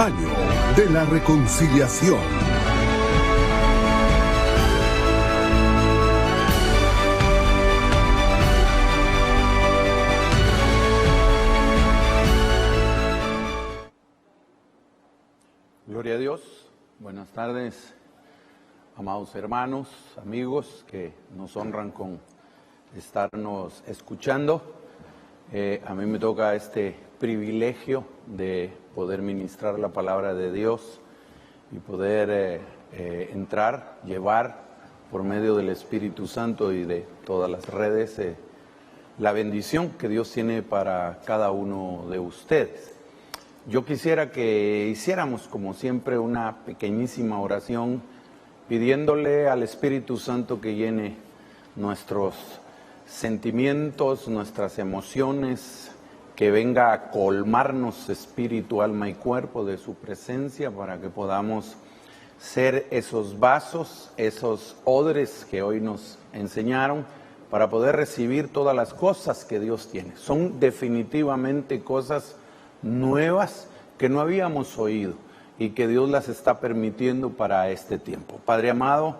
Año de la Reconciliación. Gloria a Dios. Buenas tardes, amados hermanos, amigos que nos honran con estarnos escuchando. A mí me toca este privilegio de poder ministrar la palabra de Dios y poder llevar por medio del Espíritu Santo y de todas las redes la bendición que Dios tiene para cada uno de ustedes. Yo quisiera que hiciéramos, como siempre, una pequeñísima oración pidiéndole al Espíritu Santo que llene nuestros sentimientos, nuestras emociones, que venga a colmarnos espíritu, alma y cuerpo de su presencia para que podamos ser esos vasos, esos odres que hoy nos enseñaron para poder recibir todas las cosas que Dios tiene. Son definitivamente cosas nuevas que no habíamos oído y que Dios las está permitiendo para este tiempo. Padre amado,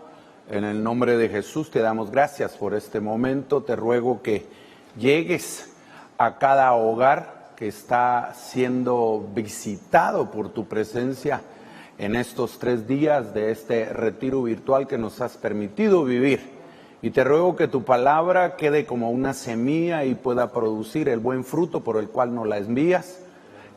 en el nombre de Jesús te damos gracias por este momento. Te ruego que llegues a cada hogar que está siendo visitado por tu presencia en estos 3 días de este retiro virtual que nos has permitido vivir. Y te ruego que tu palabra quede como una semilla y pueda producir el buen fruto por el cual nos la envías,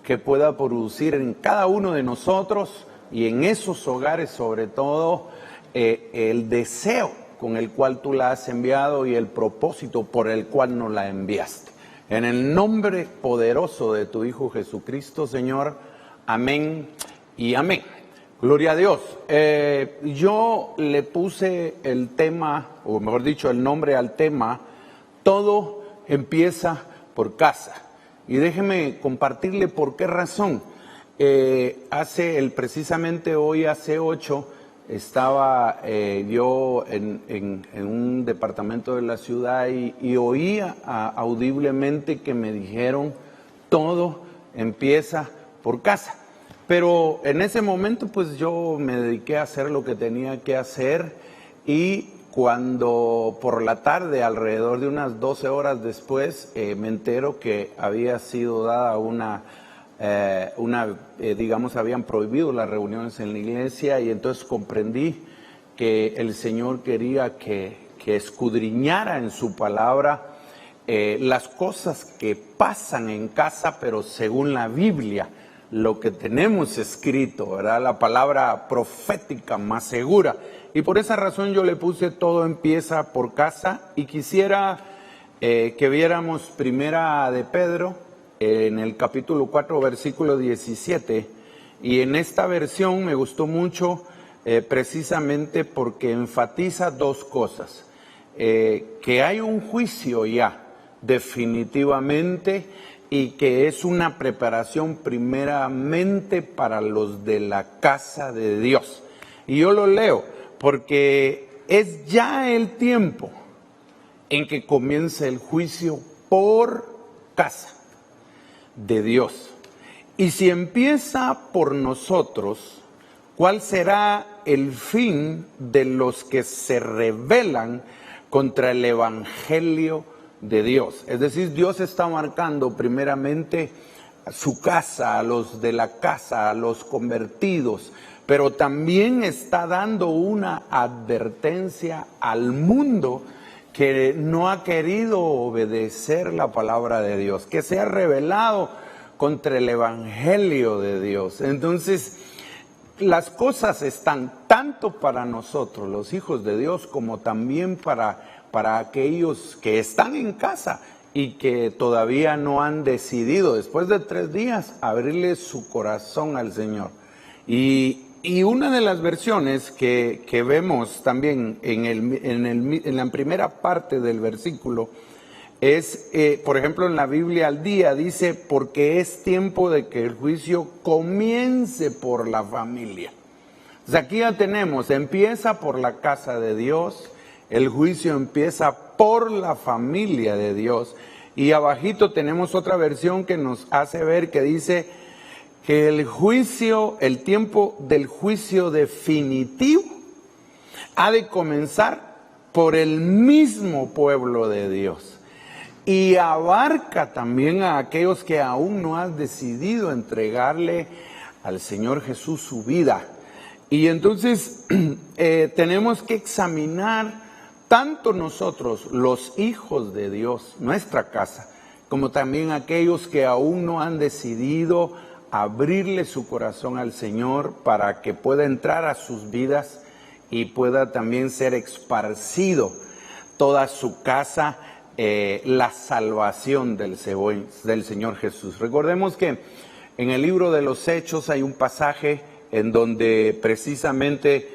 que pueda producir en cada uno de nosotros y en esos hogares sobre todo el deseo con el cual tú la has enviado y el propósito por el cual nos la enviaste. En el nombre poderoso de tu Hijo Jesucristo, Señor, amén y amén. Gloria a Dios. Yo le puse el tema, o mejor dicho, el nombre al tema, todo empieza por casa. Y déjeme compartirle por qué razón. Precisamente hoy hace 8, estaba yo en un departamento de la ciudad y oía audiblemente que me dijeron, todo empieza por casa. Pero en ese momento pues yo me dediqué a hacer lo que tenía que hacer y cuando por la tarde, alrededor de unas 12 horas después, me entero que había sido dada habían prohibido las reuniones en la iglesia y entonces comprendí que el Señor quería que escudriñara en su palabra las cosas que pasan en casa, pero según la Biblia, lo que tenemos escrito, ¿verdad? La palabra profética más segura. Y por esa razón yo le puse todo empieza por casa y quisiera que viéramos Primera de Pedro en el capítulo 4, versículo 17. Y en esta versión me gustó mucho precisamente porque enfatiza 2 cosas. Que hay un juicio ya, definitivamente, y que es una preparación primeramente para los de la casa de Dios. Y yo lo leo porque es ya el tiempo en que comienza el juicio por casa de Dios. Y si empieza por nosotros, ¿cuál será el fin de los que se rebelan contra el evangelio de Dios? Es decir, Dios está marcando primeramente a su casa, a los de la casa, a los convertidos, pero también está dando una advertencia al mundo que no ha querido obedecer la palabra de Dios, que se ha rebelado contra el evangelio de Dios. Entonces, las cosas están tanto para nosotros, los hijos de Dios, como también para aquellos que están en casa y que todavía no han decidido, después de 3 días, abrirle su corazón al Señor. Y una de las versiones que vemos también en la primera parte del versículo es, por ejemplo, en la Biblia al día dice, porque es tiempo de que el juicio comience por la familia. Pues aquí ya tenemos, empieza por la casa de Dios, el juicio empieza por la familia de Dios. Y abajito tenemos otra versión que nos hace ver que dice que el tiempo del juicio definitivo ha de comenzar por el mismo pueblo de Dios. Y abarca también a aquellos que aún no han decidido entregarle al Señor Jesús su vida. Y entonces tenemos que examinar tanto nosotros, los hijos de Dios, nuestra casa, como también aquellos que aún no han decidido abrirle su corazón al Señor para que pueda entrar a sus vidas y pueda también ser esparcido toda su casa la salvación del Señor Jesús. Recordemos que en el libro de los Hechos hay un pasaje en donde precisamente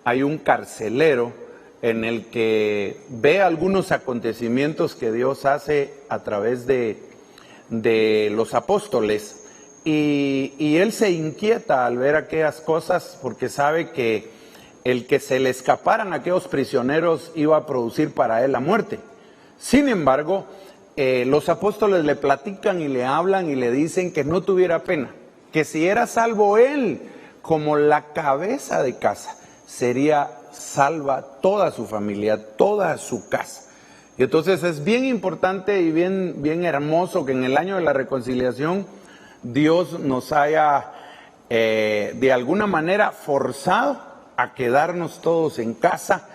hay un carcelero en el que ve algunos acontecimientos que Dios hace a través de los apóstoles. Y él se inquieta al ver aquellas cosas porque sabe que el que se le escaparan a aquellos prisioneros iba a producir para él la muerte. Sin embargo, los apóstoles le platican y le hablan y le dicen que no tuviera pena, que si era salvo él como la cabeza de casa, sería salva toda su familia, toda su casa. Y entonces es bien importante y bien hermoso que en el año de la reconciliación Dios nos haya de alguna manera forzado a quedarnos todos en casa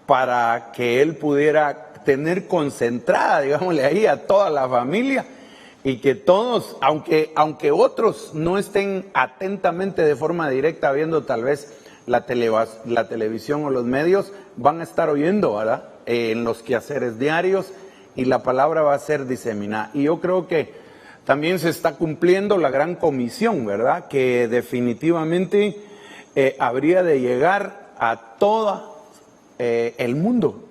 para que Él pudiera tener concentrada, digámosle ahí, a toda la familia y que todos, aunque otros no estén atentamente de forma directa viendo tal vez la televisión o los medios, van a estar oyendo, ¿verdad? En los quehaceres diarios y la palabra va a ser diseminada. Y yo creo que también se está cumpliendo la gran comisión, ¿verdad? Que definitivamente habría de llegar a todo el mundo,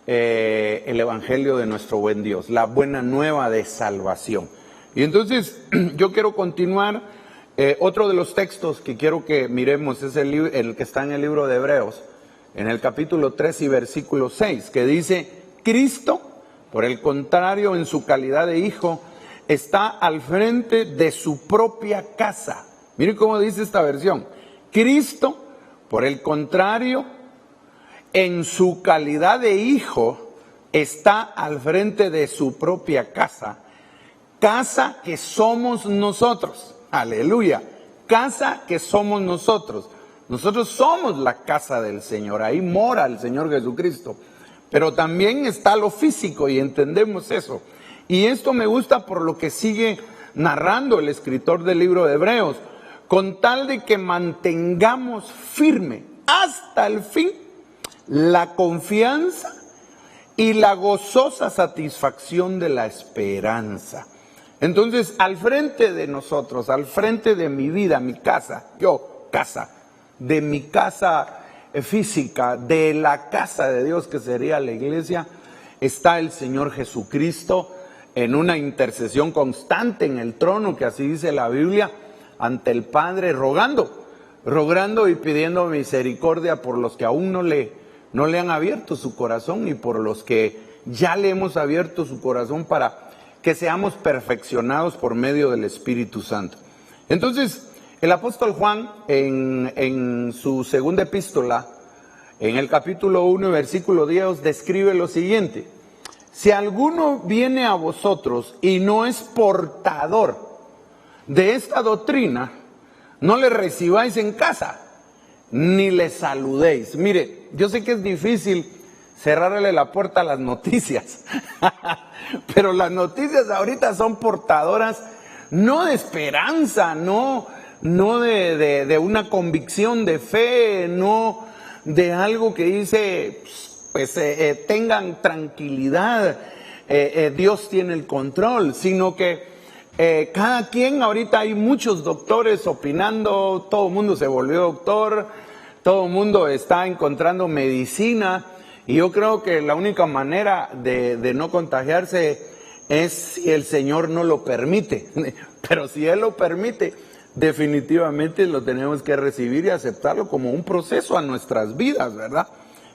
el evangelio de nuestro buen Dios, la buena nueva de salvación. Y entonces yo quiero continuar. Otro de los textos que quiero que miremos es el que está en el libro de Hebreos, en el capítulo 3 y versículo 6, que dice: Cristo, por el contrario, en su calidad de hijo, está al frente de su propia casa. Miren cómo dice esta versión: Cristo, por el contrario, en su calidad de hijo, está al frente de su propia casa, casa que somos nosotros. Aleluya, casa que somos nosotros. Nosotros somos la casa del Señor, ahí mora el Señor Jesucristo. Pero también está lo físico y entendemos eso. Y esto me gusta por lo que sigue narrando el escritor del libro de Hebreos, con tal de que mantengamos firme hasta el fin la confianza y la gozosa satisfacción de la esperanza. Entonces, al frente de nosotros, al frente de mi vida, mi casa, de mi casa física, de la casa de Dios que sería la iglesia, está el Señor Jesucristo en una intercesión constante en el trono, que así dice la Biblia, ante el Padre, rogando y pidiendo misericordia por los que aún no le han abierto su corazón y por los que ya le hemos abierto su corazón para que seamos perfeccionados por medio del Espíritu Santo. Entonces, el apóstol Juan, en su segunda epístola, en el capítulo 1, versículo 10, describe lo siguiente: si alguno viene a vosotros y no es portador de esta doctrina, no le recibáis en casa, ni le saludéis. Mire, yo sé que es difícil cerrarle la puerta a las noticias, pero las noticias ahorita son portadoras no de esperanza, no de una convicción de fe, no de algo que dice, pues tengan tranquilidad, Dios tiene el control, sino que cada quien, ahorita hay muchos doctores opinando, todo el mundo se volvió doctor, todo el mundo está encontrando medicina. Y yo creo que la única manera de no contagiarse es si el Señor no lo permite. Pero si Él lo permite, definitivamente lo tenemos que recibir y aceptarlo como un proceso a nuestras vidas, ¿verdad?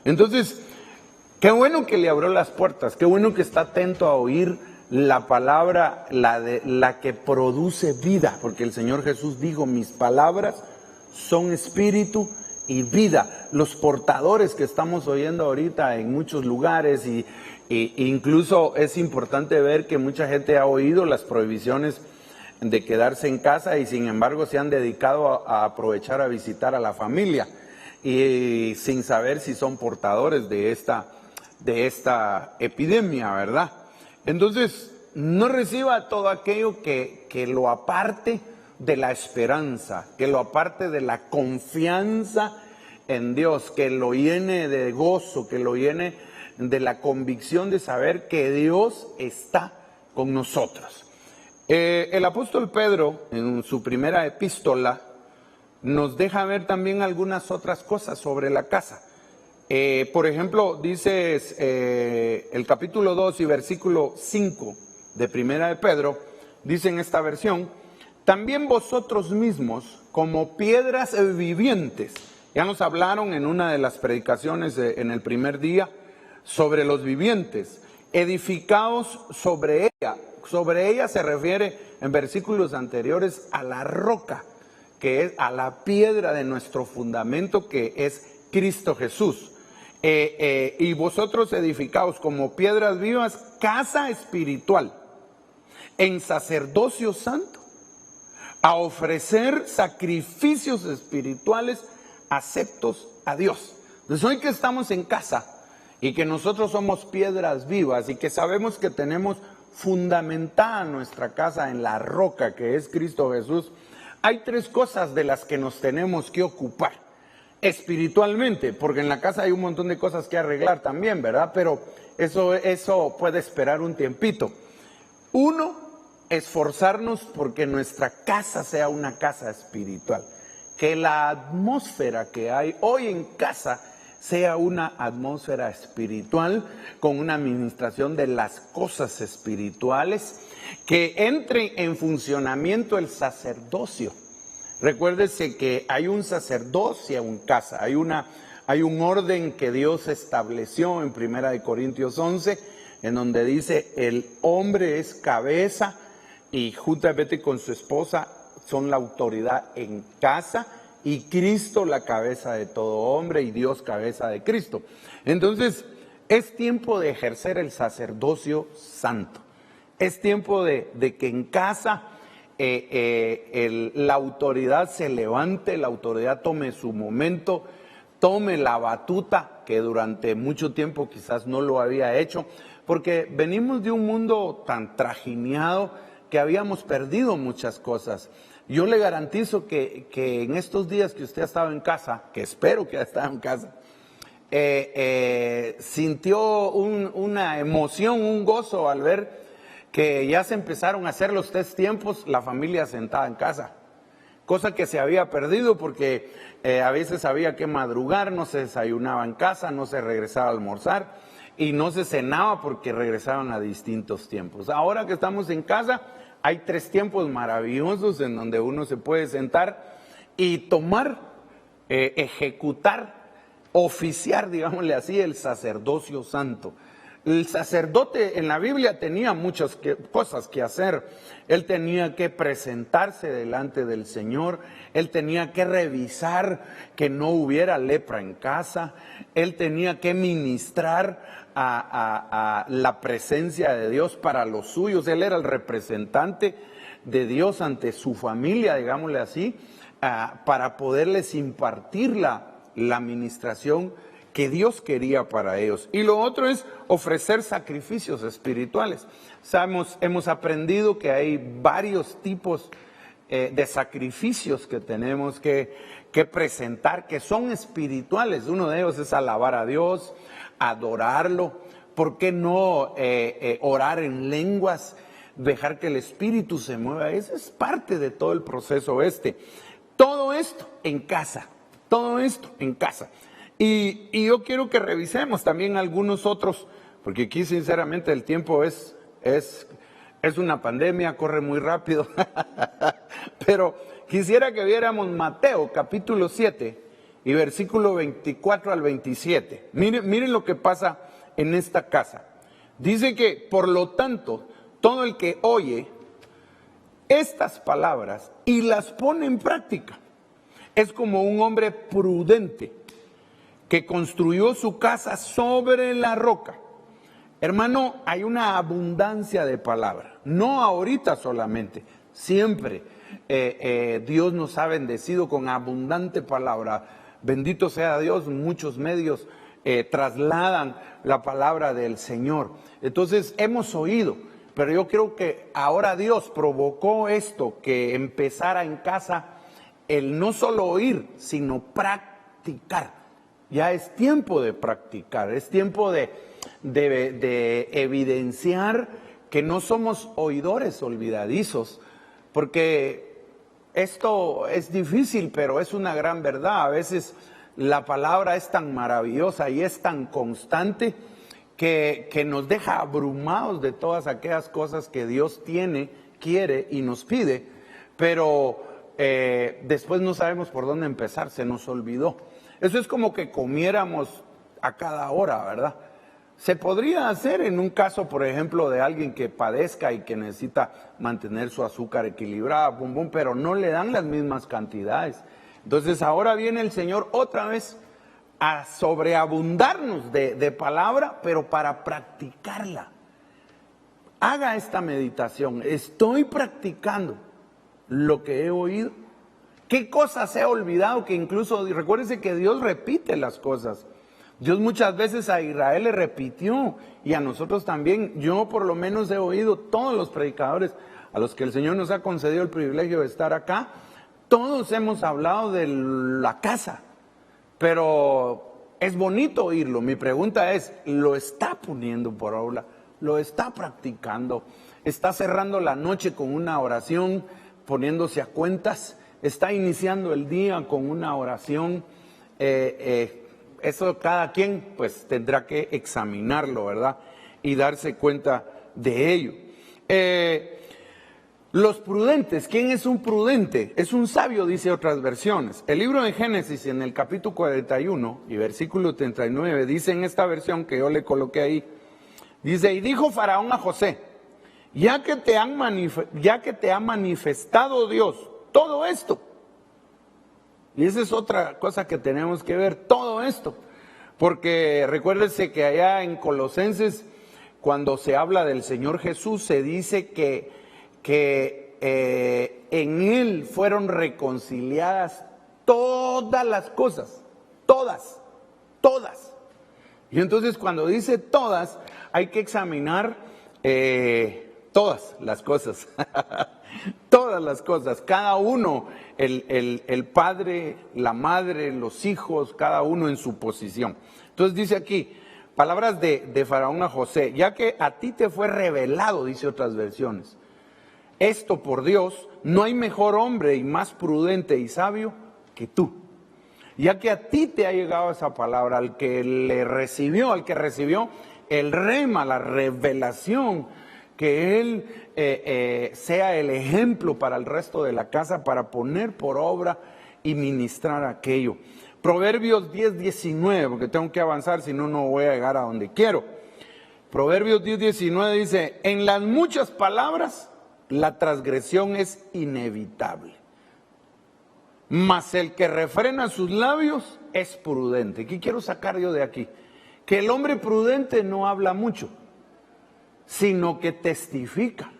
Entonces, qué bueno que le abrió las puertas, qué bueno que está atento a oír la palabra, la que produce vida, porque el Señor Jesús dijo, mis palabras son espíritu y vida. Los portadores que estamos oyendo ahorita en muchos lugares y incluso es importante ver que mucha gente ha oído las prohibiciones de quedarse en casa y sin embargo se han dedicado a aprovechar a visitar a la familia y sin saber si son portadores de esta epidemia, ¿verdad? Entonces, no reciba todo aquello que lo aparte de la esperanza, que lo aparte de la confianza en Dios, que lo llene de gozo, que lo llene de la convicción de saber que Dios está con nosotros. El apóstol Pedro, en su primera epístola, nos deja ver también algunas otras cosas sobre la casa. Por ejemplo, dice el capítulo 2 y versículo 5 de Primera de Pedro, dice en esta versión, también vosotros mismos como piedras vivientes. Ya nos hablaron en una de las predicaciones en el primer día sobre los vivientes, edificados sobre ella. Sobre ella se refiere en versículos anteriores a la roca, que es a la piedra de nuestro fundamento, que es Cristo Jesús. Y vosotros edificados como piedras vivas, casa espiritual, en sacerdocio santo, a ofrecer sacrificios espirituales aceptos a Dios. Entonces hoy que estamos en casa y que nosotros somos piedras vivas y que sabemos que tenemos fundamentada nuestra casa en la roca que es Cristo Jesús, hay tres cosas de las que nos tenemos que ocupar. Espiritualmente, porque en la casa hay un montón de cosas que arreglar también, ¿verdad? Pero eso puede esperar un tiempito. Uno, esforzarnos porque nuestra casa sea una casa espiritual. Que la atmósfera que hay hoy en casa sea una atmósfera espiritual con una administración de las cosas espirituales, que entre en funcionamiento el sacerdocio. Recuérdese que hay un sacerdocio en casa, hay un orden que Dios estableció en 1 Corintios 11, en donde dice el hombre es cabeza y juntamente con su esposa son la autoridad en casa y Cristo la cabeza de todo hombre y Dios cabeza de Cristo. Entonces es tiempo de ejercer el sacerdocio santo, es tiempo de que en casa la autoridad se levante, la autoridad tome su momento, tome la batuta, que durante mucho tiempo quizás no lo había hecho, porque venimos de un mundo tan trajineado que habíamos perdido muchas cosas. Yo le garantizo que en estos días que usted ha estado en casa, que espero que ha estado en casa, sintió una emoción, un gozo al ver que ya se empezaron a hacer los 3 tiempos, la familia sentada en casa, cosa que se había perdido porque a veces había que madrugar, no se desayunaba en casa, no se regresaba a almorzar y no se cenaba porque regresaban a distintos tiempos. Ahora que estamos en casa, hay 3 tiempos maravillosos en donde uno se puede sentar y tomar, ejecutar, oficiar, digámosle así, el sacerdocio santo. El sacerdote en la Biblia tenía muchas cosas que hacer. Él tenía que presentarse delante del Señor, él tenía que revisar que no hubiera lepra en casa, él tenía que ministrar a la presencia de Dios para los suyos. Él era el representante de Dios ante su familia, digámosle así, para poderles impartir la administración que Dios quería para ellos. Y lo otro es ofrecer sacrificios espirituales. Hemos aprendido que hay varios tipos de sacrificios que tenemos que presentar, que son espirituales. Uno de ellos es alabar a Dios, adorarlo. ¿Por qué no orar en lenguas? Dejar que el Espíritu se mueva. Eso es parte de todo el proceso Todo esto en casa. Todo esto en casa. Y yo quiero que revisemos también algunos otros, porque aquí sinceramente el tiempo es una pandemia, corre muy rápido. Pero quisiera que viéramos Mateo capítulo 7 y versículo 24 al 27. Miren lo que pasa en esta casa. Dice que, por lo tanto, todo el que oye estas palabras y las pone en práctica es como un hombre prudente que construyó su casa sobre la roca. Hermano, hay una abundancia de palabra, no ahorita solamente, siempre. Dios nos ha bendecido con abundante palabra. Bendito sea Dios, muchos medios trasladan la palabra del Señor. Entonces hemos oído, pero yo creo que ahora Dios provocó esto, que empezara en casa el no solo oír, sino practicar. Ya es tiempo de practicar, es tiempo de evidenciar que no somos oidores olvidadizos, porque esto es difícil, pero es una gran verdad. A veces la palabra es tan maravillosa y es tan constante que nos deja abrumados de todas aquellas cosas que Dios tiene, quiere y nos pide, pero después no sabemos por dónde empezar, se nos olvidó. Eso es como que comiéramos a cada hora, ¿verdad? Se podría hacer en un caso, por ejemplo, de alguien que padezca y que necesita mantener su azúcar equilibrada, pero no le dan las mismas cantidades. Entonces ahora viene el Señor otra vez a sobreabundarnos de palabra, pero para practicarla. Haga esta meditación. Estoy practicando lo que he oído. ¿Qué cosas he olvidado? Que incluso, recuérdense que Dios repite las cosas. Dios muchas veces a Israel le repitió y a nosotros también. Yo por lo menos he oído todos los predicadores a los que el Señor nos ha concedido el privilegio de estar acá. Todos hemos hablado de la casa, pero es bonito oírlo. Mi pregunta es, ¿lo está poniendo por obra? ¿Lo está practicando? ¿Está cerrando la noche con una oración, poniéndose a cuentas? ¿Está iniciando el día con una oración? Eso cada quien pues tendrá que examinarlo, ¿verdad? Y darse cuenta de ello. Los prudentes, ¿quién es un prudente? Es un sabio, dice otras versiones. El libro de Génesis, en el capítulo 41 y versículo 39, dice en esta versión que yo le coloqué ahí, dice, y dijo Faraón a José, ya que te ha manifestado Dios todo esto. Y esa es otra cosa que tenemos que ver, todo esto. Porque recuérdense que allá en Colosenses, cuando se habla del Señor Jesús, se dice que en Él fueron reconciliadas todas las cosas, todas. Y entonces cuando dice todas, hay que examinar todas las cosas. Todas las cosas, cada uno, el padre, la madre, los hijos, cada uno en su posición. Entonces dice aquí, palabras de Faraón a José, ya que a ti te fue revelado, dice otras versiones, esto por Dios, no hay mejor hombre y más prudente y sabio que tú. Ya que a ti te ha llegado esa palabra, al que recibió el rema, la revelación, que él sea el ejemplo para el resto de la casa, para poner por obra y ministrar aquello. Proverbios 10:19, porque tengo que avanzar, si no, no voy a llegar a donde quiero. Proverbios 10:19 dice, en las muchas palabras la transgresión es inevitable, mas el que refrena sus labios es prudente. ¿Qué quiero sacar yo de aquí? Que el hombre prudente no habla mucho, sino que testifica.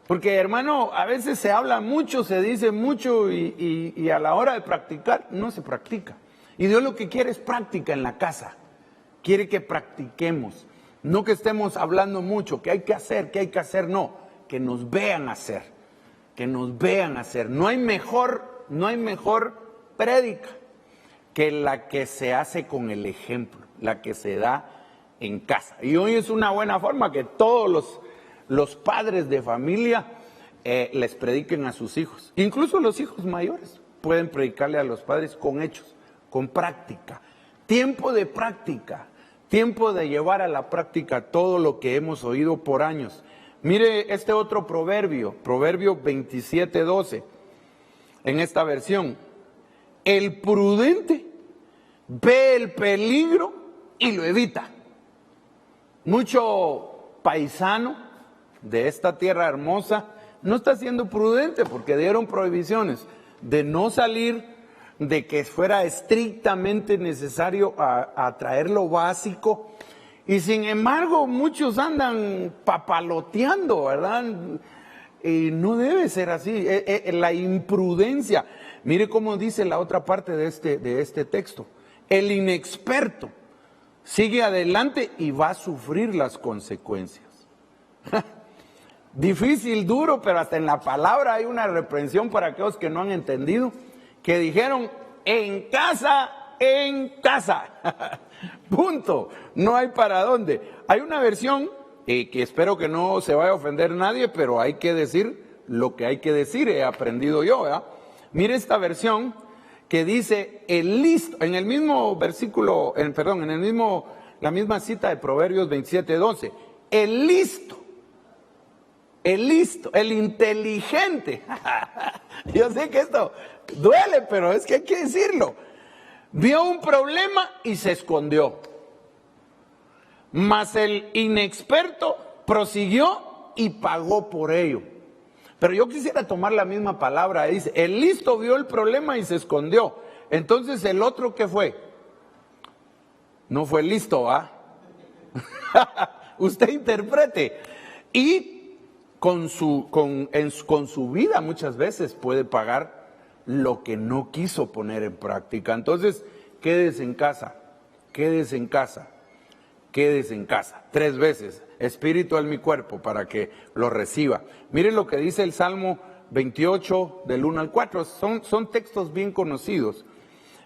Porque, hermano, a veces se habla mucho, se dice mucho y a la hora de practicar no se practica. Y Dios lo que quiere es práctica en la casa. Quiere que practiquemos. No que estemos hablando mucho, que hay que hacer, no. Que nos vean hacer. Que nos vean hacer. No hay mejor prédica que la que se hace con el ejemplo, la que se da en casa. Y hoy es una buena forma que todos los padres de familia les prediquen a sus hijos. Incluso los hijos mayores pueden predicarle a los padres con hechos, con práctica. Tiempo de práctica, tiempo de llevar a la práctica todo lo que hemos oído por años. Mire este otro proverbio, Proverbio 27:12, en esta versión. El prudente ve el peligro y lo evita. Mucho paisano de esta tierra hermosa no está siendo prudente porque dieron prohibiciones de no salir, de que fuera estrictamente necesario a traer lo básico. Y sin embargo, muchos andan papaloteando, ¿verdad? Y no debe ser así. La imprudencia. Mire cómo dice la otra parte de este texto. El inexperto sigue adelante y va a sufrir las consecuencias. Difícil, duro, pero hasta en la palabra hay una reprensión para aquellos que no han entendido, que dijeron en casa. Punto. No hay para dónde. Hay una versión que espero que no se vaya a ofender nadie, pero hay que decir lo que hay que decir, he aprendido yo, ¿verdad? Mire esta versión que dice el listo, en el mismo versículo, la misma cita de Proverbios 27:12, el listo, el inteligente. Yo sé que esto duele, pero es que hay que decirlo. Vio un problema y se escondió. Mas el inexperto prosiguió y pagó por ello. Pero yo quisiera tomar la misma palabra. Dice, el listo vio el problema y se escondió. Entonces el otro, ¿qué fue? No fue listo, ¿va? Usted interprete. Y con su vida muchas veces puede pagar lo que no quiso poner en práctica. Entonces, quédese en casa, quédese en casa, quédese en casa. 3 veces, espíritu en mi cuerpo, para que lo reciba. Miren lo que dice el Salmo 28, del 1 al 4. Son textos bien conocidos.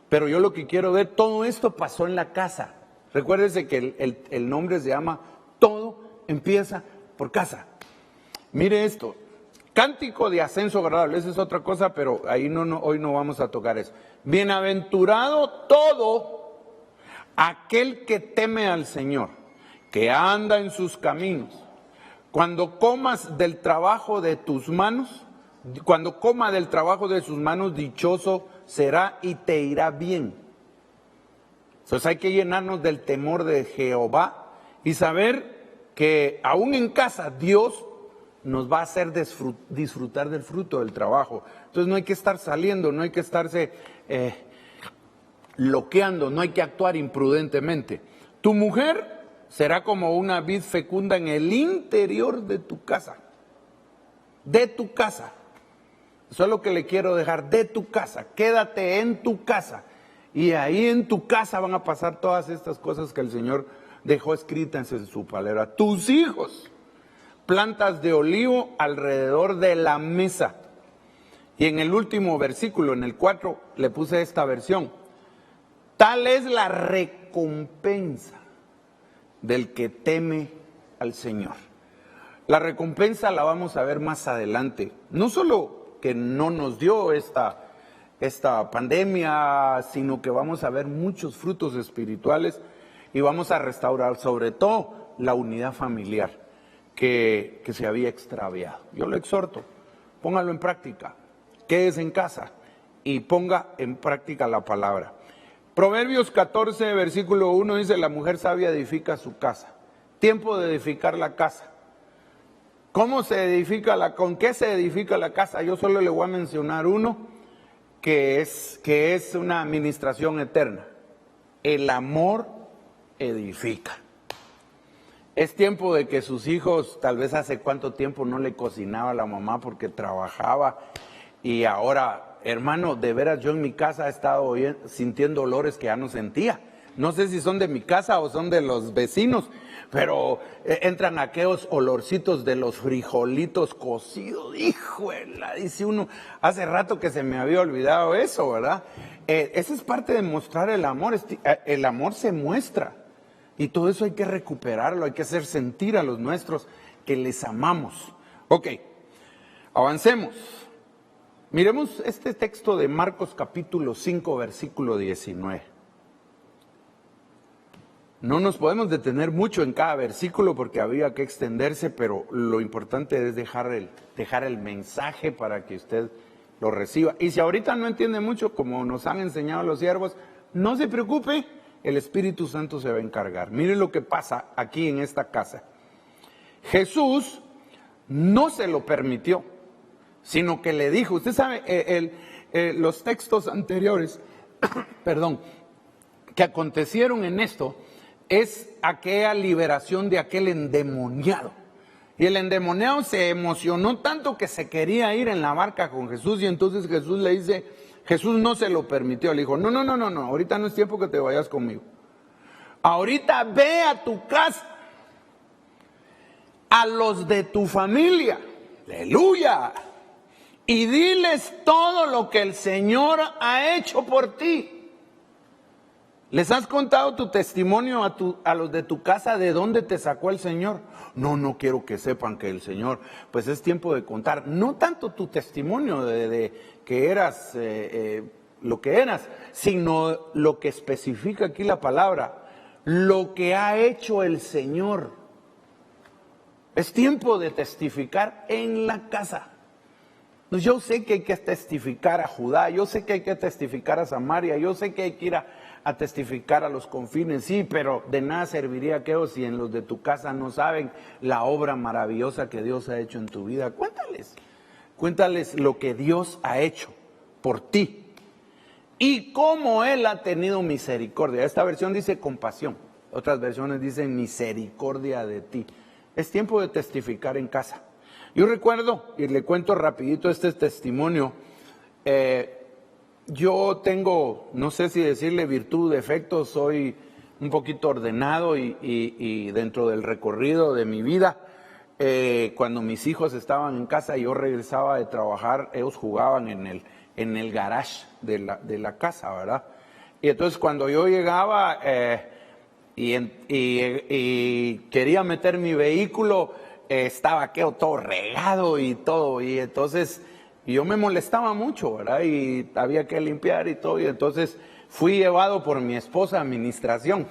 Pero yo lo que quiero ver, todo esto pasó en la casa. Recuérdense que el nombre se llama Todo empieza por casa. Mire esto. Cántico de ascenso agradable, esa es otra cosa, pero ahí hoy no vamos a tocar eso. Bienaventurado todo aquel que teme al Señor, que anda en sus caminos. Cuando comas del trabajo de tus manos, cuando coma del trabajo de sus manos, dichoso será y te irá bien. Entonces hay que llenarnos del temor de Jehová y saber que aún en casa Dios nos va a hacer disfrutar del fruto del trabajo. Entonces no hay que estar saliendo, no hay que estarse loqueando, no hay que actuar imprudentemente. Tu mujer será como una vid fecunda en el interior de tu casa. De tu casa. Eso es lo que le quiero dejar, de tu casa. Quédate en tu casa. Y ahí en tu casa van a pasar todas estas cosas que el Señor dejó escritas en su palabra. Tus hijos, plantas de olivo alrededor de la mesa. Y en el último versículo, en el 4, le puse esta versión. Tal es la recompensa del que teme al Señor. La recompensa la vamos a ver más adelante. No solo que no nos dio esta pandemia, sino que vamos a ver muchos frutos espirituales y vamos a restaurar sobre todo la unidad familiar que se había extraviado. Yo lo exhorto, póngalo en práctica, quédese en casa y ponga en práctica la palabra. Proverbios 14, versículo 1 dice, la mujer sabia edifica su casa. Tiempo de edificar la casa. ¿Cómo se edifica con qué se edifica la casa? Yo solo le voy a mencionar uno que es una administración eterna. El amor edifica. Es tiempo de que sus hijos, tal vez hace cuánto tiempo no le cocinaba a la mamá porque trabajaba y ahora, hermano, de veras yo en mi casa he estado sintiendo olores que ya no sentía. No sé si son de mi casa o son de los vecinos, pero entran aquellos olorcitos de los frijolitos cocidos. ¡Híjole! Dice uno, hace rato que se me había olvidado eso, ¿verdad? Esa es parte de mostrar el amor. El amor se muestra. Y todo eso hay que recuperarlo, hay que hacer sentir a los nuestros que les amamos. Ok, avancemos. Miremos este texto de Marcos capítulo 5, versículo 19. No nos podemos detener mucho en cada versículo porque había que extenderse, pero lo importante es dejar el mensaje para que usted lo reciba. Y si ahorita no entiende mucho, como nos han enseñado los siervos, no se preocupe. El Espíritu Santo se va a encargar. Miren lo que pasa aquí en esta casa. Jesús no se lo permitió, sino que le dijo, usted sabe, los textos anteriores, perdón, que acontecieron en esto, es aquella liberación de aquel endemoniado. Y el endemoniado se emocionó tanto que se quería ir en la barca con Jesús, y entonces Jesús le dice, Jesús no se lo permitió, le dijo, no, ahorita no es tiempo que te vayas conmigo. Ahorita ve a tu casa, a los de tu familia, aleluya, y diles todo lo que el Señor ha hecho por ti. ¿Les has contado tu testimonio a los de tu casa de dónde te sacó el Señor? No quiero que sepan que el Señor, pues es tiempo de contar. No tanto tu testimonio de que eras lo que eras, sino lo que especifica aquí la palabra, lo que ha hecho el Señor. Es tiempo de testificar en la casa. Yo sé que hay que testificar a Judá, yo sé que hay que testificar a Samaria, yo sé que hay que ir a testificar a los confines, sí, pero de nada serviría aquello si en los de tu casa no saben la obra maravillosa que Dios ha hecho en tu vida. Cuéntales lo que Dios ha hecho por ti y cómo Él ha tenido misericordia. Esta versión dice compasión, otras versiones dicen misericordia de ti. Es tiempo de testificar en casa. Yo recuerdo, y le cuento rapidito este testimonio, yo tengo, no sé si decirle virtud, defecto, soy un poquito ordenado y dentro del recorrido de mi vida, cuando mis hijos estaban en casa y yo regresaba de trabajar, ellos jugaban en el garage de la casa, ¿verdad? Y entonces cuando yo llegaba y quería meter mi vehículo, estaba aquello todo regado y todo, y entonces yo me molestaba mucho, ¿verdad? Y había que limpiar y todo, y entonces fui llevado por mi esposa a administración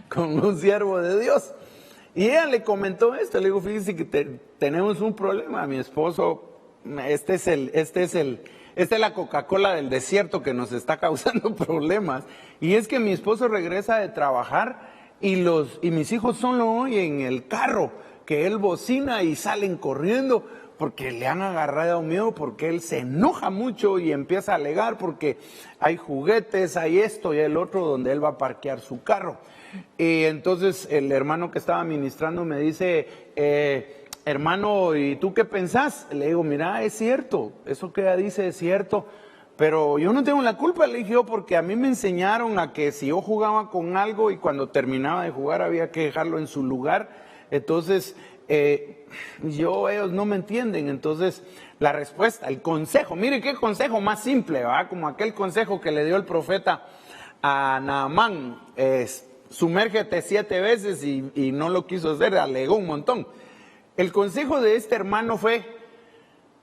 con un siervo de Dios. Y ella le comentó esto, le digo, fíjese que tenemos un problema, mi esposo, esta es la Coca-Cola del desierto que nos está causando problemas, y es que mi esposo regresa de trabajar y mis hijos solo oyen en el carro que él bocina y salen corriendo porque le han agarrado miedo, porque él se enoja mucho y empieza a alegar porque hay juguetes, hay esto y el otro donde él va a parquear su carro. Y entonces el hermano que estaba ministrando me dice, hermano, ¿y tú qué pensás? Le digo, mira, es cierto, eso que ella dice es cierto, pero yo no tengo la culpa, le dije yo, porque a mí me enseñaron a que si yo jugaba con algo y cuando terminaba de jugar había que dejarlo en su lugar. Entonces, ellos no me entienden. Entonces, la respuesta, el consejo, mire qué consejo más simple, ¿verdad? Como aquel consejo que le dio el profeta a Naamán, sumérgete 7 veces y no lo quiso hacer, alegó un montón. El consejo de este hermano fue,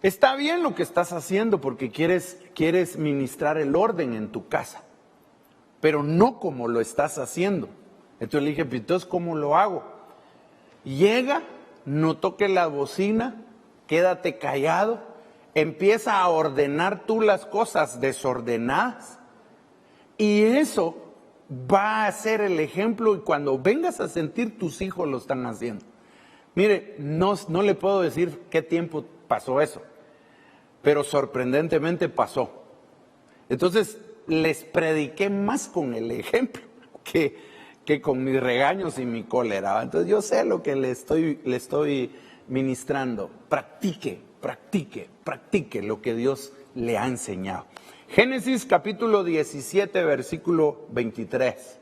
está bien lo que estás haciendo porque quieres ministrar el orden en tu casa, pero no como lo estás haciendo. Entonces le dije, entonces, ¿cómo lo hago? Llega, no toques la bocina, quédate callado, empieza a ordenar tú las cosas desordenadas y eso va a ser el ejemplo y cuando vengas a sentir tus hijos lo están haciendo. Mire, no le puedo decir qué tiempo pasó eso, pero sorprendentemente pasó. Entonces les prediqué más con el ejemplo que con mis regaños y mi cólera. Entonces yo sé lo que le estoy ministrando. Practique lo que Dios le ha enseñado. Génesis capítulo 17, versículo 23.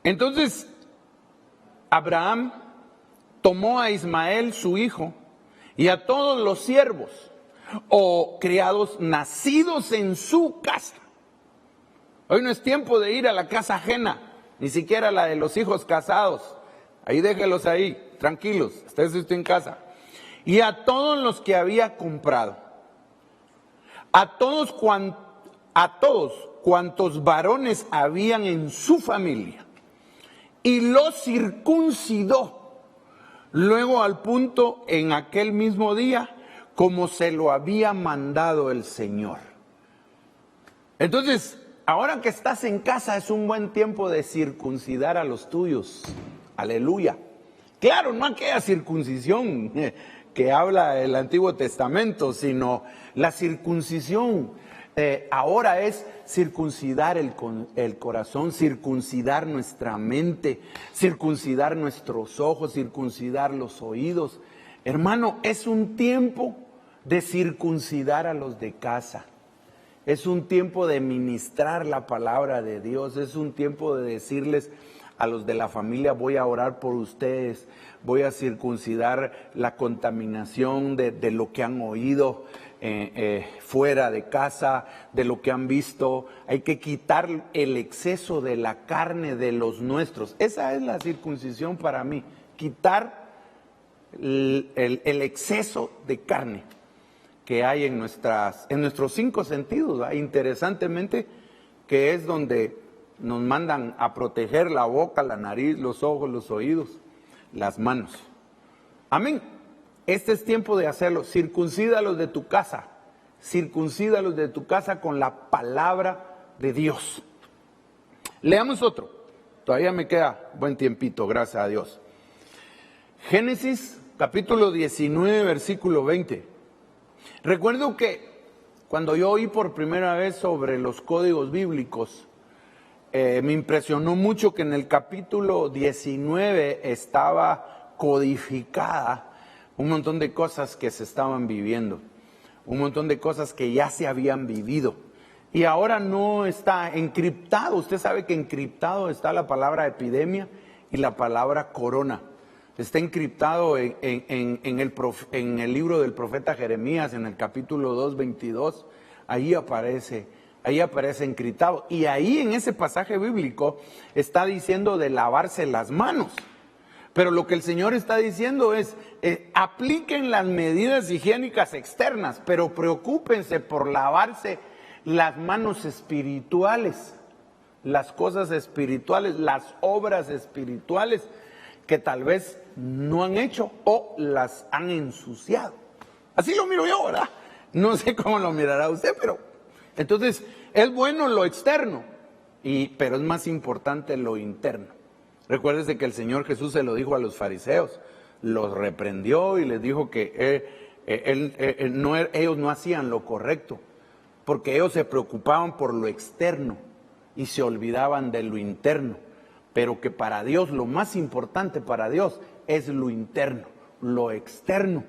Entonces Abraham tomó a Ismael su hijo y a todos los siervos o criados nacidos en su casa. Hoy no es tiempo de ir a la casa ajena, ni siquiera la de los hijos casados. Ahí déjelos ahí, tranquilos, estése usted en casa. Y a todos los que había comprado, a todos cuantos varones habían en su familia, y los circuncidó. Luego al punto en aquel mismo día, como se lo había mandado el Señor. Entonces, ahora que estás en casa es un buen tiempo de circuncidar a los tuyos. Aleluya. Claro, no aquella circuncisión que habla el Antiguo Testamento, sino la circuncisión ahora es circuncidar el corazón, circuncidar nuestra mente, circuncidar nuestros ojos, circuncidar los oídos. Hermano, es un tiempo de circuncidar a los de casa. Es un tiempo de ministrar la palabra de Dios. Es un tiempo de decirles a los de la familia: voy a orar por ustedes, voy a circuncidar la contaminación de lo que han oído fuera de casa, de lo que han visto. Hay que quitar el exceso de la carne de los nuestros. Esa es la circuncisión para mí, quitar el exceso de carne que hay en nuestros 5 sentidos, ¿verdad? Interesantemente, que es donde nos mandan a proteger la boca, la nariz, los ojos, los oídos, las manos. Amén. Este es tiempo de hacerlo. Circuncídalos de tu casa. Circuncídalos de tu casa con la palabra de Dios. Leamos otro. Todavía me queda buen tiempito, gracias a Dios. Génesis capítulo 19, versículo 20. Recuerdo que cuando yo oí por primera vez sobre los códigos bíblicos, me impresionó mucho que en el capítulo 19 estaba codificada un montón de cosas que se estaban viviendo, un montón de cosas que ya se habían vivido. Y ahora no está encriptado. Usted sabe que encriptado está la palabra epidemia y la palabra corona. Está encriptado en el libro del profeta Jeremías, en el capítulo 2, 22. Ahí aparece encriptado. Y ahí en ese pasaje bíblico está diciendo de lavarse las manos. Pero lo que el Señor está diciendo es, apliquen las medidas higiénicas externas, pero preocúpense por lavarse las manos espirituales, las cosas espirituales, las obras espirituales que tal vez no han hecho o las han ensuciado. Así lo miro yo, ¿verdad? No sé cómo lo mirará usted, pero entonces es bueno lo externo, pero es más importante lo interno. Recuérdese que el Señor Jesús se lo dijo a los fariseos, los reprendió y les dijo que ellos no hacían lo correcto, porque ellos se preocupaban por lo externo y se olvidaban de lo interno, pero que para Dios lo más importante para Dios es lo interno. Lo externo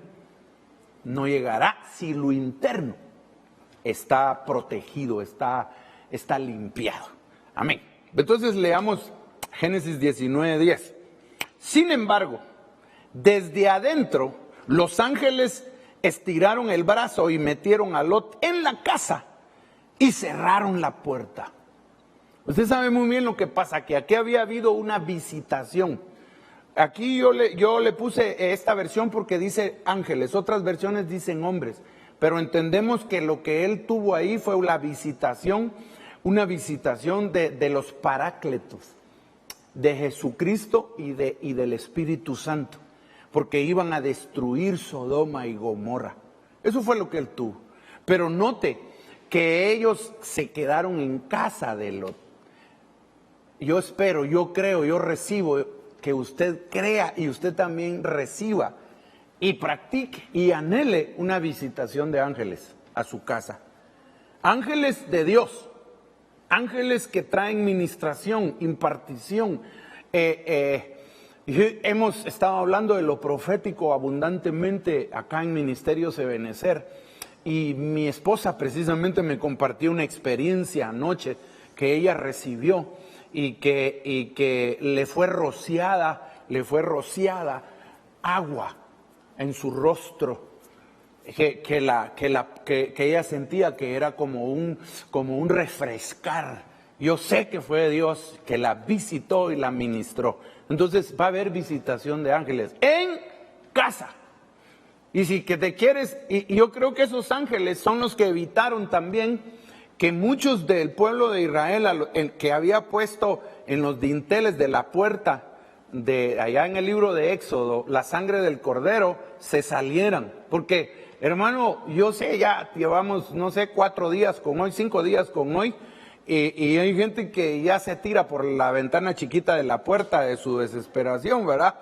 no llegará si lo interno está protegido, está limpiado. Amén. Entonces leamos Génesis 19:10. Sin embargo, desde adentro, los ángeles estiraron el brazo y metieron a Lot en la casa y cerraron la puerta. Usted sabe muy bien lo que pasa, que aquí había habido una visitación. Aquí yo le puse esta versión porque dice ángeles, otras versiones dicen hombres, pero entendemos que lo que él tuvo ahí fue la visitación, una visitación de los parácletos, de Jesucristo y del Espíritu Santo, porque iban a destruir Sodoma y Gomorra. Eso fue lo que él tuvo. Pero note que ellos se quedaron en casa de Lot. Yo espero, yo creo, yo recibo que usted crea y usted también reciba y practique y anhele una visitación de ángeles a su casa. Ángeles de Dios, ángeles que traen ministración, impartición. Hemos estado hablando de lo profético abundantemente acá en Ministerios Ebenecer, y mi esposa precisamente me compartió una experiencia anoche que ella recibió y que le fue rociada agua en su rostro, que ella sentía que era como un refrescar. Yo sé que fue Dios que la visitó y la ministró. Entonces va a haber visitación de ángeles en casa. Y si que te quieres, y yo creo que esos ángeles son los que evitaron también que muchos del pueblo de Israel, que había puesto en los dinteles de la puerta de allá en el libro de Éxodo, la sangre del cordero, se salieran. Porque, hermano, yo sé, ya llevamos, no sé, 4 días con hoy, 5 días con hoy, y hay gente que ya se tira por la ventana chiquita de la puerta de su desesperación, ¿verdad?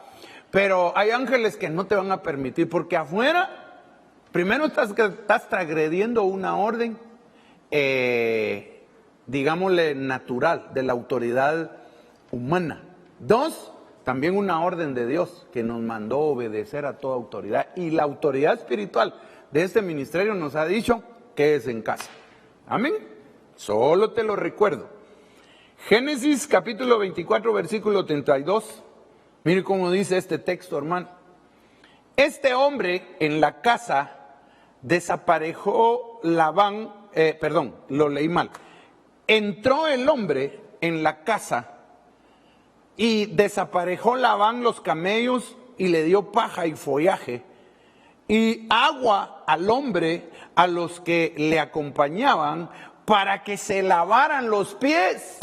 Pero hay ángeles que no te van a permitir, porque afuera, primero estás transgrediendo una orden, digámosle, natural, de la autoridad humana. Dos, también una orden de Dios que nos mandó obedecer a toda autoridad. Y la autoridad espiritual de este ministerio nos ha dicho que es en casa. Amén. Solo te lo recuerdo. Génesis capítulo 24, versículo 32. Mire cómo dice este texto, hermano. Este hombre en la casa desaparejó Labán, lo leí mal. Entró el hombre en la casa y desaparejó Labán los camellos y le dio paja y follaje y agua al hombre, a los que le acompañaban, para que se lavaran los pies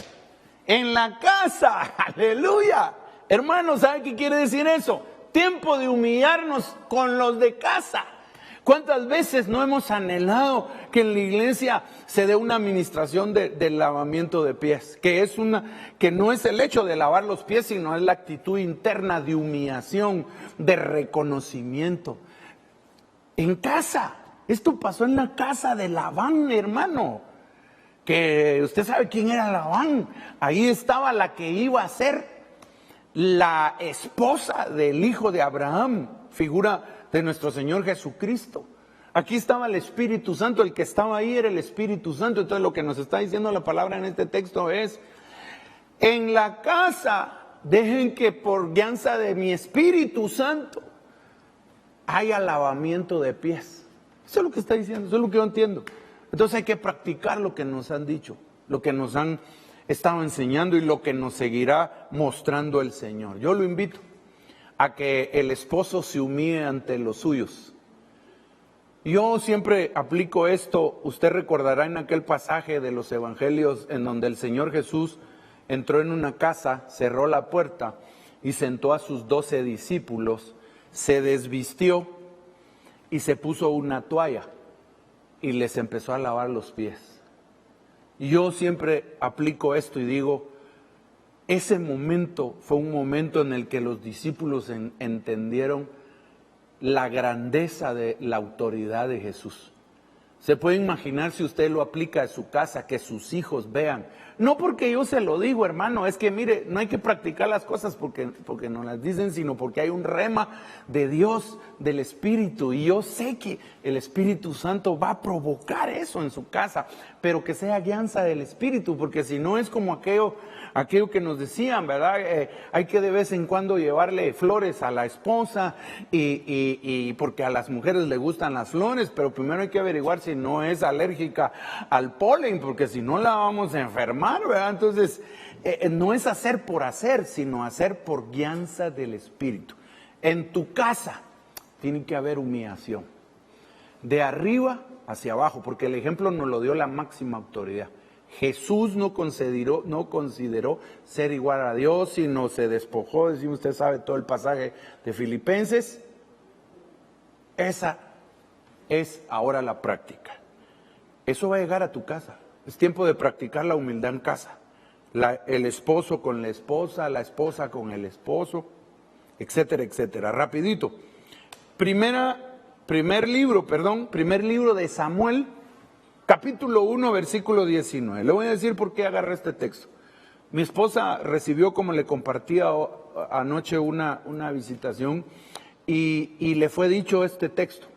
en la casa. Aleluya. Hermanos, ¿sabe qué quiere decir eso? Tiempo de humillarnos con los de casa. ¿Cuántas veces no hemos anhelado que en la iglesia se dé una administración de lavamiento de pies? Que no es el hecho de lavar los pies, sino es la actitud interna de humillación, de reconocimiento. En casa, esto pasó en la casa de Labán, hermano. Que usted sabe quién era Labán. Ahí estaba la que iba a ser la esposa del hijo de Abraham, figura de nuestro Señor Jesucristo. Aquí estaba el Espíritu Santo, el que estaba ahí era el Espíritu Santo. Entonces lo que nos está diciendo la palabra en este texto es: en la casa dejen que por guianza de mi Espíritu Santo haya lavamiento de pies. Eso es lo que está diciendo, eso es lo que yo entiendo. Entonces hay que practicar lo que nos han dicho, lo que nos han estado enseñando y lo que nos seguirá mostrando el Señor. Yo lo invito a que el esposo se humille ante los suyos. Yo siempre aplico esto. Usted recordará en aquel pasaje de los evangelios en donde el Señor Jesús entró en una casa, cerró la puerta y sentó a sus 12 discípulos, se desvistió y se puso una toalla y les empezó a lavar los pies. Yo siempre aplico esto y digo, ese momento fue un momento en el que los discípulos entendieron la grandeza de la autoridad de Jesús. Se puede imaginar, si usted lo aplica a su casa, que sus hijos vean. No porque yo se lo digo, hermano, es que mire, no hay que practicar las cosas porque nos las dicen, sino porque hay un rema de Dios, del Espíritu. Y yo sé que el Espíritu Santo va a provocar eso en su casa, pero que sea guianza del Espíritu, porque si no es como aquello que nos decían, ¿verdad? Hay que de vez en cuando llevarle flores a la esposa y porque a las mujeres les gustan las flores, pero primero hay que averiguar si no es alérgica al polen, porque si no la vamos a enfermar, ¿verdad? Entonces, no es hacer por hacer, sino hacer por guianza del Espíritu. En tu casa tiene que haber humillación, de arriba hacia abajo, porque el ejemplo nos lo dio la máxima autoridad. Jesús no consideró ser igual a Dios, sino se despojó. Si usted sabe todo el pasaje de Filipenses. Esa es ahora la práctica. Eso va a llegar a tu casa. Es tiempo de practicar la humildad en casa. El esposo con la esposa con el esposo, etcétera, etcétera. Rapidito. Primer libro de Samuel, capítulo 1, versículo 19. Le voy a decir por qué agarré este texto. Mi esposa recibió, como le compartía anoche, una visitación y le fue dicho este texto.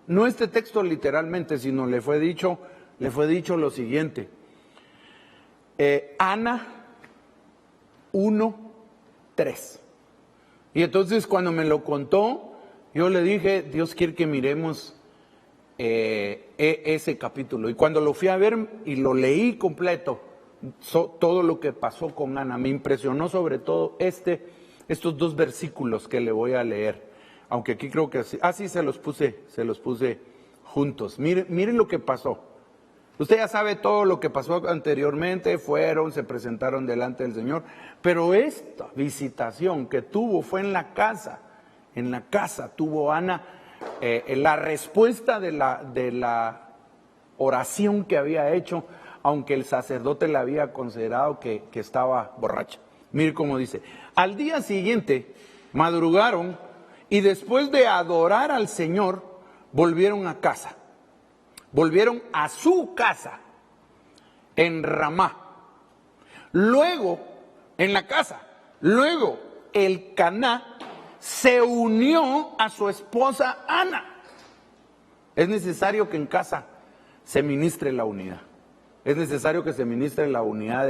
No este texto literalmente, sino le fue dicho lo siguiente. Ana 1:3. Y entonces cuando me lo contó, yo le dije, Dios quiere que miremos ese capítulo. Y cuando lo fui a ver y lo leí completo, todo lo que pasó con Ana, me impresionó sobre todo estos 2 versículos que le voy a leer. Aunque aquí creo que así se los puse juntos. Miren lo que pasó. Usted ya sabe todo lo que pasó anteriormente, se presentaron delante del Señor, pero esta visitación que tuvo fue en la casa tuvo Ana la respuesta de la oración que había hecho, aunque el sacerdote le había considerado que estaba borracha. Mire cómo dice: al día siguiente madrugaron y después de adorar al Señor, volvieron a casa. Volvieron a su casa en Ramá. Luego, en la casa, luego Elcaná se unió a su esposa Ana. Es necesario que en casa se ministre la unidad. Es necesario que se ministre la unidad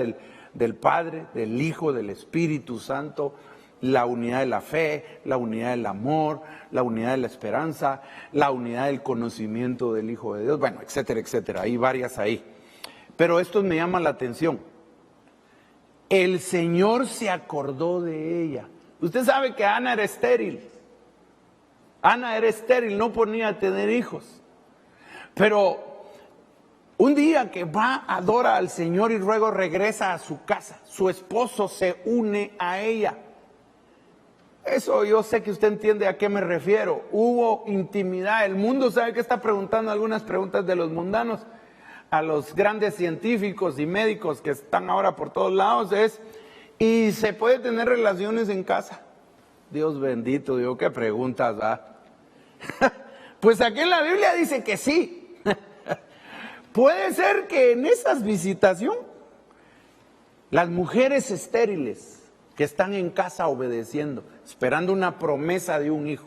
del Padre, del Hijo, del Espíritu Santo, la unidad de la fe, la unidad del amor, la unidad de la esperanza, la unidad del conocimiento del Hijo de Dios, bueno, etcétera, etcétera. Hay varias ahí. Pero esto me llama la atención. El Señor se acordó de ella. Usted sabe que Ana era estéril. Ana era estéril, no podía tener hijos. Pero un día que va, adora al Señor y luego regresa a su casa, su esposo se une a ella. Eso yo sé que usted entiende a qué me refiero. Hubo intimidad. El mundo sabe que está preguntando algunas preguntas de los mundanos a los grandes científicos y médicos que están ahora por todos lados. ¿Y se puede tener relaciones en casa? Dios bendito, digo, qué preguntas, ¿verdad? Pues aquí en la Biblia dice que sí. Puede ser que en esas visitaciones las mujeres estériles que están en casa obedeciendo, esperando una promesa de un hijo,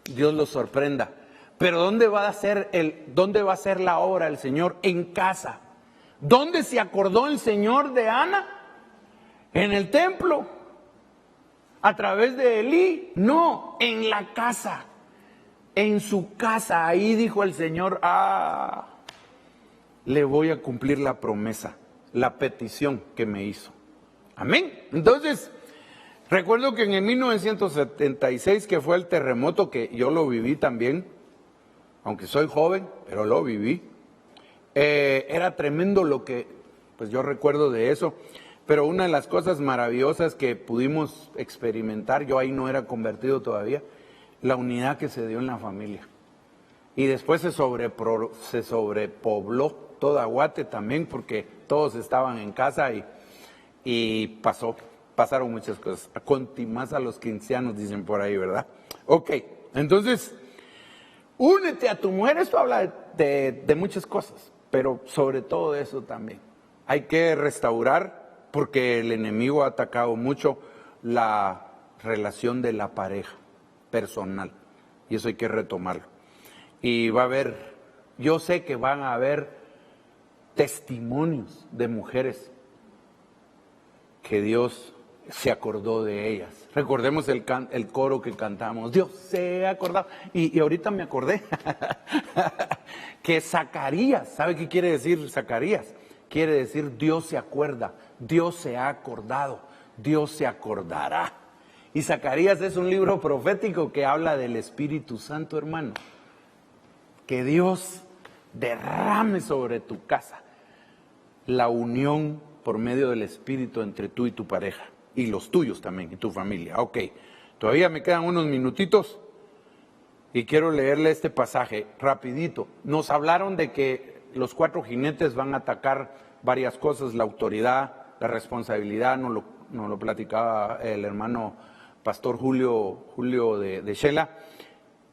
Dios los sorprenda. Pero ¿dónde va a ser la obra del Señor? En casa. ¿Dónde se acordó el Señor de Ana? ¿En el templo? ¿A través de Elí? No, en la casa. En su casa. Ahí dijo el Señor, le voy a cumplir la promesa, la petición que me hizo. Amén. Entonces, recuerdo que en el 1976, que fue el terremoto, que yo lo viví también, aunque soy joven, pero lo viví. Era tremendo lo que, pues yo recuerdo de eso, pero una de las cosas maravillosas que pudimos experimentar, yo ahí no era convertido todavía, la unidad que se dio en la familia. Y después se sobrepobló toda Guate también, porque todos estaban en casa y pasaron muchas cosas. Más a los 15 años, dicen por ahí, ¿verdad? Ok, entonces, únete a tu mujer. Esto habla de muchas cosas, pero sobre todo eso también. Hay que restaurar, porque el enemigo ha atacado mucho la relación de la pareja personal, y eso hay que retomarlo. Y va a haber, yo sé que van a haber testimonios de mujeres que Dios se acordó de ellas. Recordemos el coro que cantamos, Dios se ha acordado. Y ahorita me acordé que Zacarías, ¿sabe qué quiere decir Zacarías? Quiere decir Dios se acuerda, Dios se ha acordado, Dios se acordará. Y Zacarías es un libro profético que habla del Espíritu Santo, hermano. Que Dios derrame sobre tu casa la unión por medio del Espíritu entre tú y tu pareja, y los tuyos también, y tu familia. Ok, todavía me quedan unos minutitos y quiero leerle este pasaje rapidito. Nos hablaron de que los 4 jinetes van a atacar varias cosas, la autoridad, la responsabilidad, nos lo platicaba el hermano pastor Julio de Shela,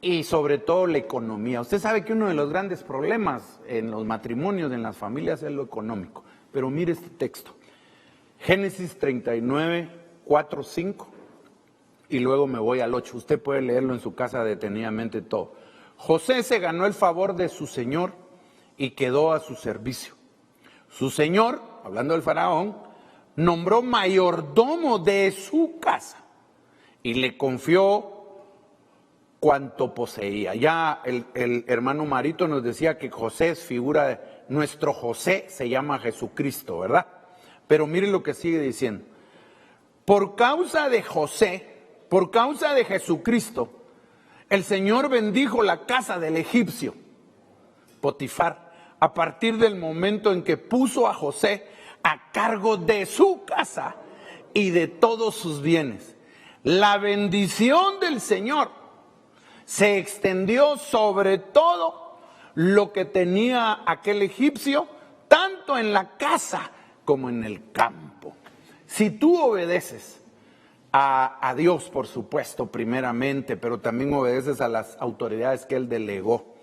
y sobre todo la economía. Usted sabe que uno de los grandes problemas en los matrimonios, en las familias, es lo económico. Pero mire este texto, Génesis 39, 4, 5, y luego me voy al 8. Usted puede leerlo en su casa detenidamente todo. José se ganó el favor de su señor y quedó a su servicio. Su señor, hablando del faraón, nombró mayordomo de su casa y le confió cuanto poseía. Ya el hermano Marito nos decía que José es figura de nuestro José, se llama Jesucristo, ¿verdad? Pero mire lo que sigue diciendo. Por causa de José, por causa de Jesucristo, el Señor bendijo la casa del egipcio, Potifar, a partir del momento en que puso a José a cargo de su casa y de todos sus bienes. La bendición del Señor se extendió sobre todo lo que tenía aquel egipcio, tanto en la casa como en el campo. Si tú obedeces a Dios, por supuesto, primeramente, pero también obedeces a las autoridades que Él delegó.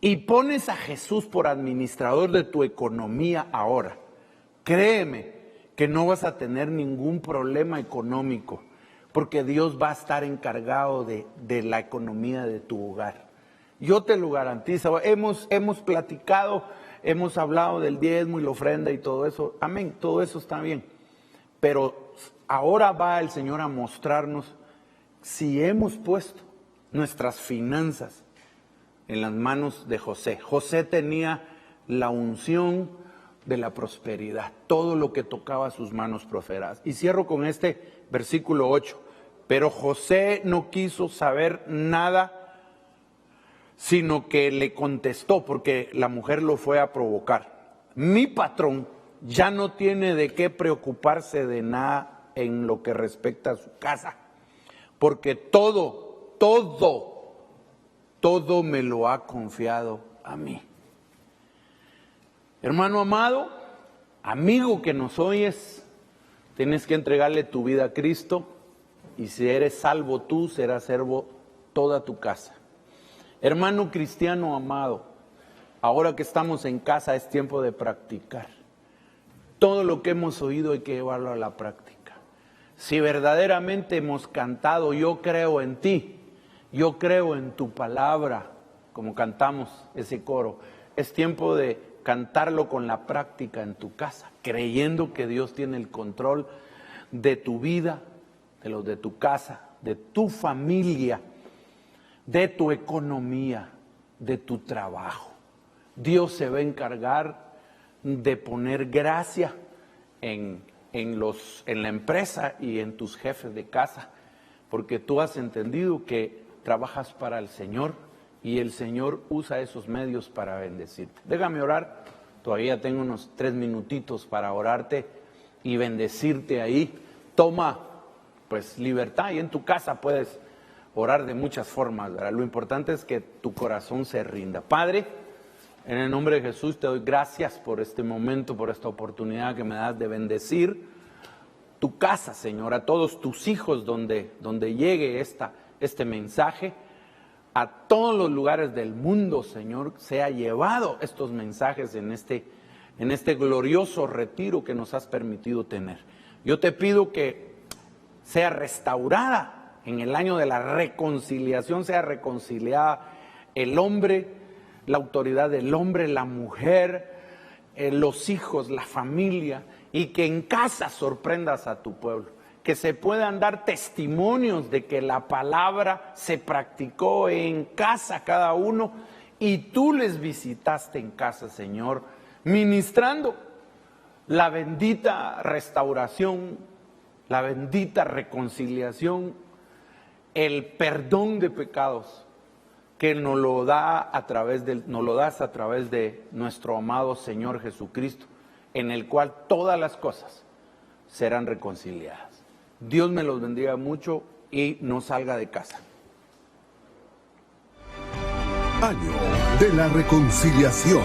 Y pones a Jesús por administrador de tu economía ahora. Créeme que no vas a tener ningún problema económico, porque Dios va a estar encargado de la economía de tu hogar. Yo te lo garantizo. Hemos platicado, hemos hablado del diezmo y la ofrenda y todo eso. Amén, todo eso está bien. Pero ahora va el Señor a mostrarnos si hemos puesto nuestras finanzas en las manos de José. José tenía la unción de la prosperidad, todo lo que tocaba sus manos prosperadas. Y cierro con este versículo 8. Pero José no quiso saber nada, sino que le contestó, porque la mujer lo fue a provocar. Mi patrón ya no tiene de qué preocuparse de nada en lo que respecta a su casa, porque todo me lo ha confiado a mí. Hermano amado, amigo que nos oyes, tienes que entregarle tu vida a Cristo, y si eres salvo tú, serás salvo toda tu casa. Hermano cristiano amado, ahora que estamos en casa es tiempo de practicar. Todo lo que hemos oído hay que llevarlo a la práctica. Si verdaderamente hemos cantado, yo creo en ti, yo creo en tu palabra, como cantamos ese coro, es tiempo de cantarlo con la práctica en tu casa, creyendo que Dios tiene el control de tu vida, de los de tu casa, de tu familia, de tu economía, de tu trabajo. Dios se va a encargar de poner gracia en la empresa y en tus jefes de casa, porque tú has entendido que trabajas para el Señor y el Señor usa esos medios para bendecirte. Déjame orar, todavía tengo unos 3 minutitos para orarte y bendecirte ahí. Toma pues libertad, y en tu casa puedes orar de muchas formas, ¿verdad? Lo importante es que tu corazón se rinda. Padre, en el nombre de Jesús te doy gracias por este momento, por esta oportunidad que me das de bendecir tu casa, Señor, a todos tus hijos donde llegue este mensaje, a todos los lugares del mundo, Señor, sea llevado estos mensajes en este glorioso retiro que nos has permitido tener. Yo te pido que sea restaurada en el año de la reconciliación, sea reconciliada el hombre, la autoridad del hombre, la mujer, los hijos, la familia, y que en casa sorprendas a tu pueblo, que se puedan dar testimonios de que la palabra se practicó en casa cada uno y tú les visitaste en casa, Señor, ministrando la bendita restauración, la bendita reconciliación, el perdón de pecados que nos lo das a través de nuestro amado Señor Jesucristo, en el cual todas las cosas serán reconciliadas. Dios me los bendiga mucho y no salga de casa. Año de la Reconciliación.